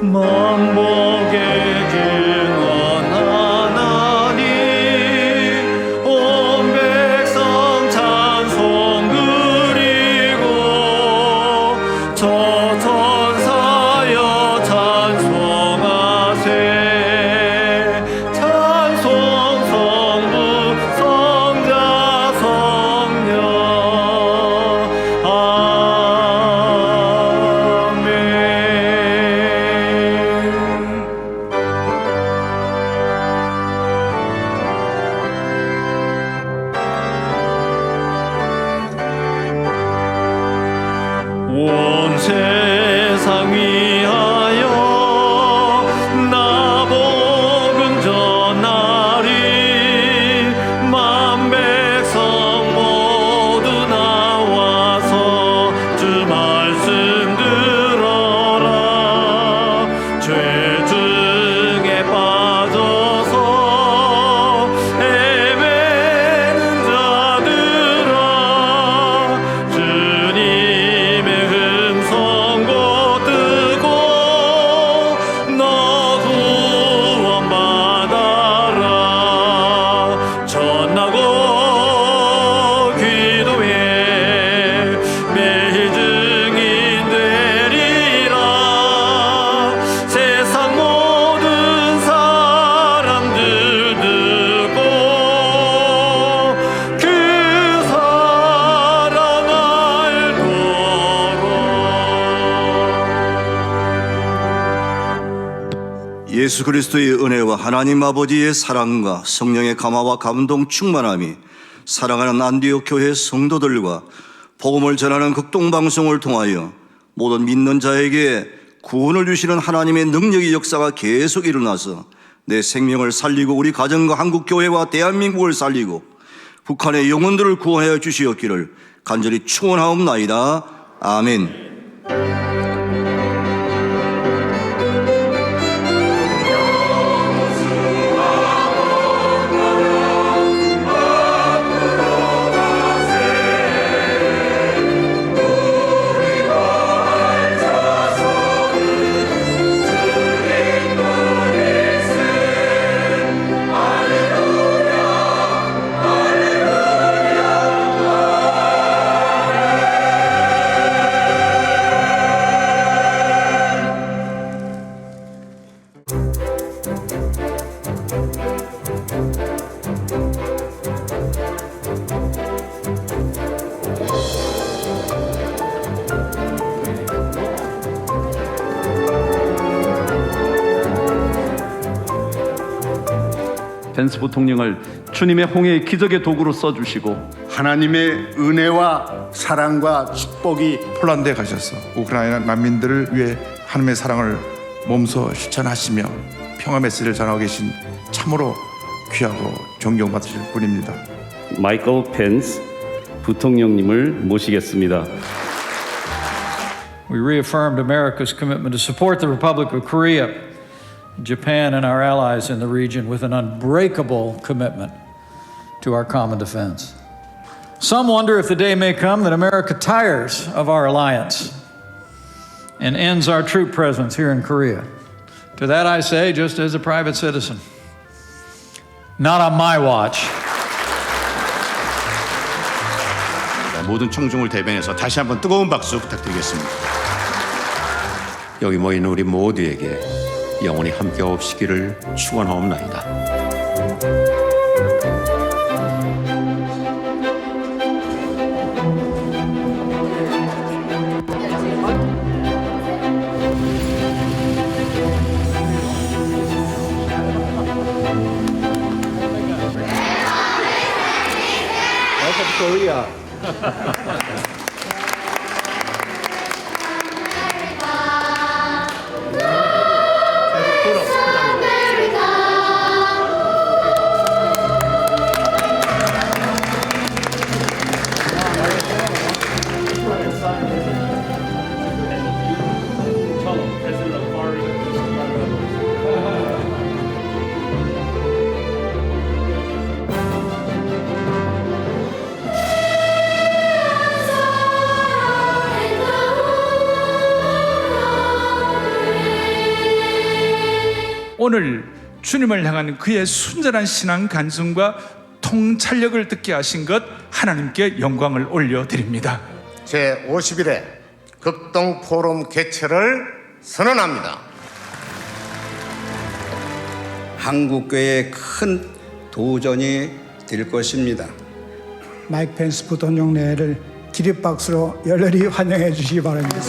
만복의 증언 하나님 온 백성 찬송 드리고 저 천사여 찬송하세 찬송 성부 성자 성령 온 세상 위하여 나복음 전하리 만 백성 모두 나와서 주 말씀 들어라 죄 중에 빠져서 헤매는 자들아 주님의 음성 곧 듣고 너 구원 받아라 전하고 기도해 매일 증인 되리라 세상 모든 사람들 듣고 그 사랑 알도록 예수 그리스도의 은혜와 하나님 아버지의 사랑과 성령의 감화와 감동 충만함이 사랑하는 안디옥 교회 성도들과 복음을 전하는 극동방송을 통하여 모든 믿는 자에게 구원을 주시는 하나님의 능력의 역사가 계속 일어나서 내 생명을 살리고 우리 가정과 한국 교회와 대한민국을 살리고 북한의 영혼들을 구원하여 주시옵기를 간절히 축원하옵나이다. 아멘. 펜스 부통령을 주님의 홍해의 기적의 도구로 써주시고 하나님의 은혜와 사랑과 축복이 폴란드에 가셔서 우크라이나 난민들을 위해 하나님의 사랑을 몸소 실천하시며 평화 메시지를 전하고 계신 참으로 귀하고 존경받으실 분입니다. 마이클 펜스 부통령님을 모시겠습니다. We reaffirmed America's commitment to support the Republic of Korea, Japan, and our allies in the region with an unbreakable commitment to our common defense. Some wonder if the day may come that America tires of our alliance and ends our troop presence here in Korea. To that I say, just as a private citizen, not on my watch. 모든 청중을 대변해서 다시 한번 뜨거운 박수 부탁드리겠습니다. 여기 모인 우리 모두에게 영원히 함께 없시기를 축원하옵나이다. 오늘 주님을 향한 그의 순전한 신앙 간증과 통찰력을 듣게 하신 것 하나님께 영광을 올려드립니다. 제50일의 극동 포럼 개최를 선언합니다. 한국교회의 큰 도전이 될 것입니다. 마이크 펜스 부통령 내를 기립박수로 열렬히 환영해 주시기 바랍니다.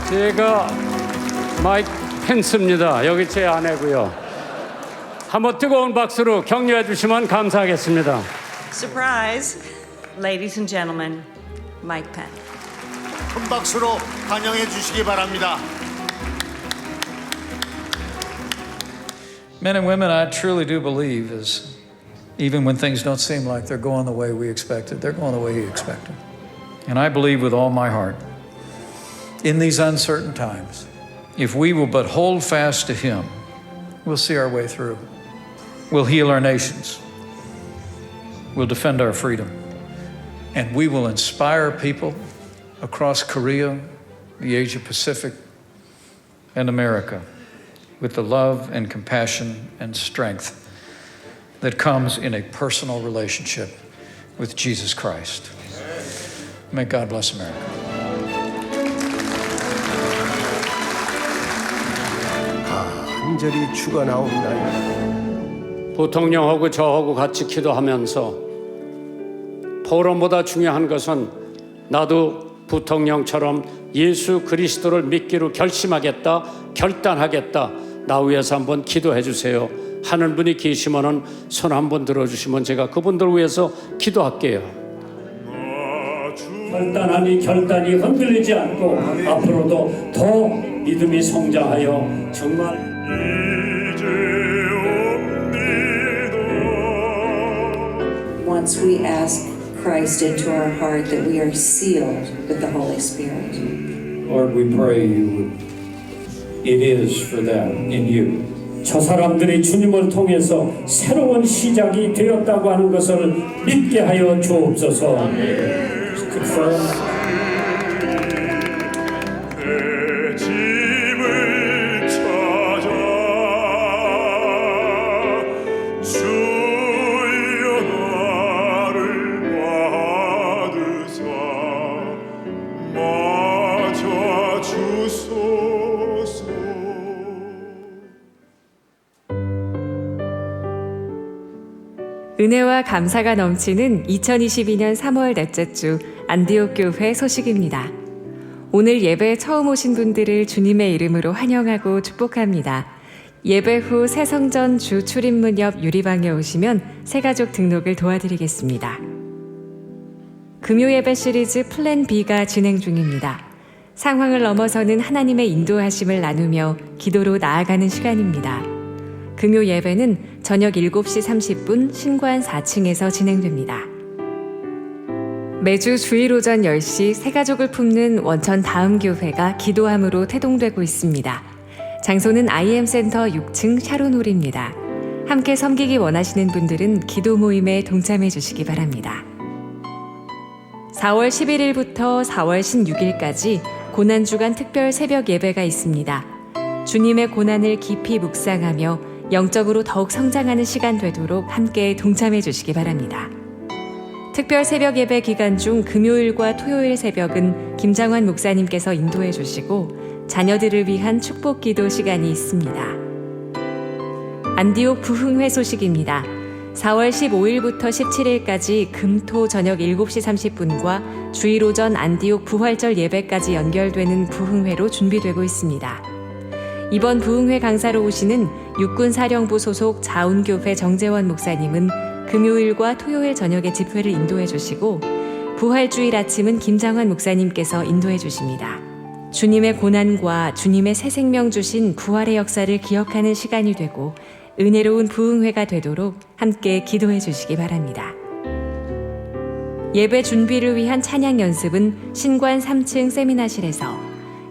제가 마이크 펜스입니다. 여기 제 아내고요. 한번 뜨거운 박수로 격려해 주시면 감사하겠습니다. Surprise, ladies and gentlemen, Mike Pence. 큰 박수로 환영해 주시기 바랍니다. Men and women, I truly do believe is even when things don't seem like they're going the way we expected, they're going the way He expected. And I believe with all my heart, in these uncertain times, if we will but hold fast to Him, we'll see our way through. We'll heal our nations. We'll defend our freedom. And we will inspire people across Korea, the Asia Pacific, and America with the love and compassion and strength that comes in a personal relationship with Jesus Christ. May God bless America. 간절히 축원하옵나이다. 부통령하고 저하고 같이 기도하면서 포럼보다 중요한 것은 나도 부통령처럼 예수 그리스도를 믿기로 결심하겠다, 결단하겠다. 나 위해서 한번 기도해 주세요 하는 분이 계시면은 손 한번 들어주시면 제가 그분들 위해서 기도할게요. 결단하니 결단이 흔들리지 않고 앞으로도 더 믿음이 성장하여 정말 Once we ask Christ into our heart, that we are sealed with the Holy Spirit. Lord, we pray you would. It is for them in you. 저 사람들이 주님을 통해서 새로운 시작이 되었다고 하는 것을 믿게 하여 주옵소서. 은혜와 감사가 넘치는 2022년 3월 넷째 주 안디옥 교회 소식입니다. 오늘 예배에 처음 오신 분들을 주님의 이름으로 환영하고 축복합니다. 예배 후 새성전 주 출입문 옆 유리방에 오시면 새가족 등록을 도와드리겠습니다. 금요 예배 시리즈 플랜 B가 진행 중입니다. 상황을 넘어서는 하나님의 인도하심을 나누며 기도로 나아가는 시간입니다. 금요 예배는 저녁 7시 30분 신관 4층에서 진행됩니다. 매주 주일 오전 10시 새가족을 품는 원천 다음교회가 기도함으로 태동되고 있습니다. 장소는 IM센터 6층 샤론홀입니다. 함께 섬기기 원하시는 분들은 기도 모임에 동참해 주시기 바랍니다. 4월 11일부터 4월 16일까지 고난주간 특별 새벽 예배가 있습니다. 주님의 고난을 깊이 묵상하며 영적으로 더욱 성장하는 시간 되도록 함께 동참해 주시기 바랍니다. 특별 새벽 예배 기간 중 금요일과 토요일 새벽은 김장환 목사님께서 인도해 주시고 자녀들을 위한 축복 기도 시간이 있습니다. 안디옥 부흥회 소식입니다. 4월 15일부터 17일까지 금토 저녁 7시 30분과 주일 오전 안디옥 부활절 예배까지 연결되는 부흥회로 준비되고 있습니다. 이번 부흥회 강사로 오시는 육군사령부 소속 자운교회 정재원 목사님은 금요일과 토요일 저녁에 집회를 인도해 주시고 부활주일 아침은 김장환 목사님께서 인도해 주십니다. 주님의 고난과 주님의 새 생명 주신 부활의 역사를 기억하는 시간이 되고 은혜로운 부흥회가 되도록 함께 기도해 주시기 바랍니다. 예배 준비를 위한 찬양 연습은 신관 3층 세미나실에서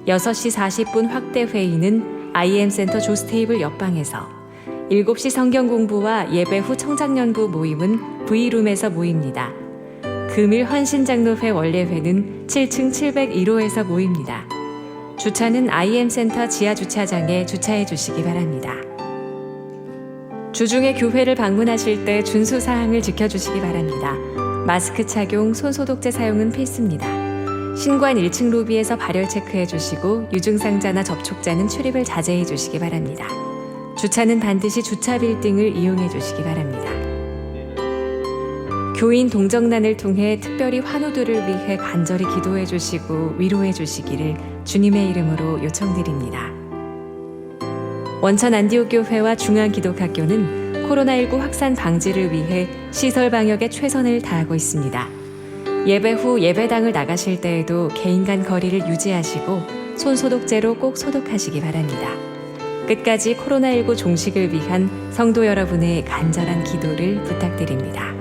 6시 40분 확대 회의는 IM센터 조스테이블 옆방에서 7시 성경 공부와 예배 후 청장년부 모임은 V룸에서 모입니다. 금일 헌신장로회 원래회는 7층 701호에서 모입니다. 주차는 IM센터 지하주차장에 주차해 주시기 바랍니다. 주중에 교회를 방문하실 때 준수사항을 지켜주시기 바랍니다. 마스크 착용, 손소독제 사용은 필수입니다. 신관 1층 로비에서 발열 체크해 주시고 유증상자나 접촉자는 출입을 자제해 주시기 바랍니다. 주차는 반드시 주차 빌딩을 이용해 주시기 바랍니다. 교인 동정난을 통해 특별히 환우들을 위해 간절히 기도해 주시고 위로해 주시기를 주님의 이름으로 요청드립니다. 원천 안디옥 교회와 중앙기독학교는 코로나19 확산 방지를 위해 시설 방역에 최선을 다하고 있습니다. 예배 후 예배당을 나가실 때에도 개인 간 거리를 유지하시고 손소독제로 꼭 소독하시기 바랍니다. 끝까지 코로나19 종식을 위한 성도 여러분의 간절한 기도를 부탁드립니다.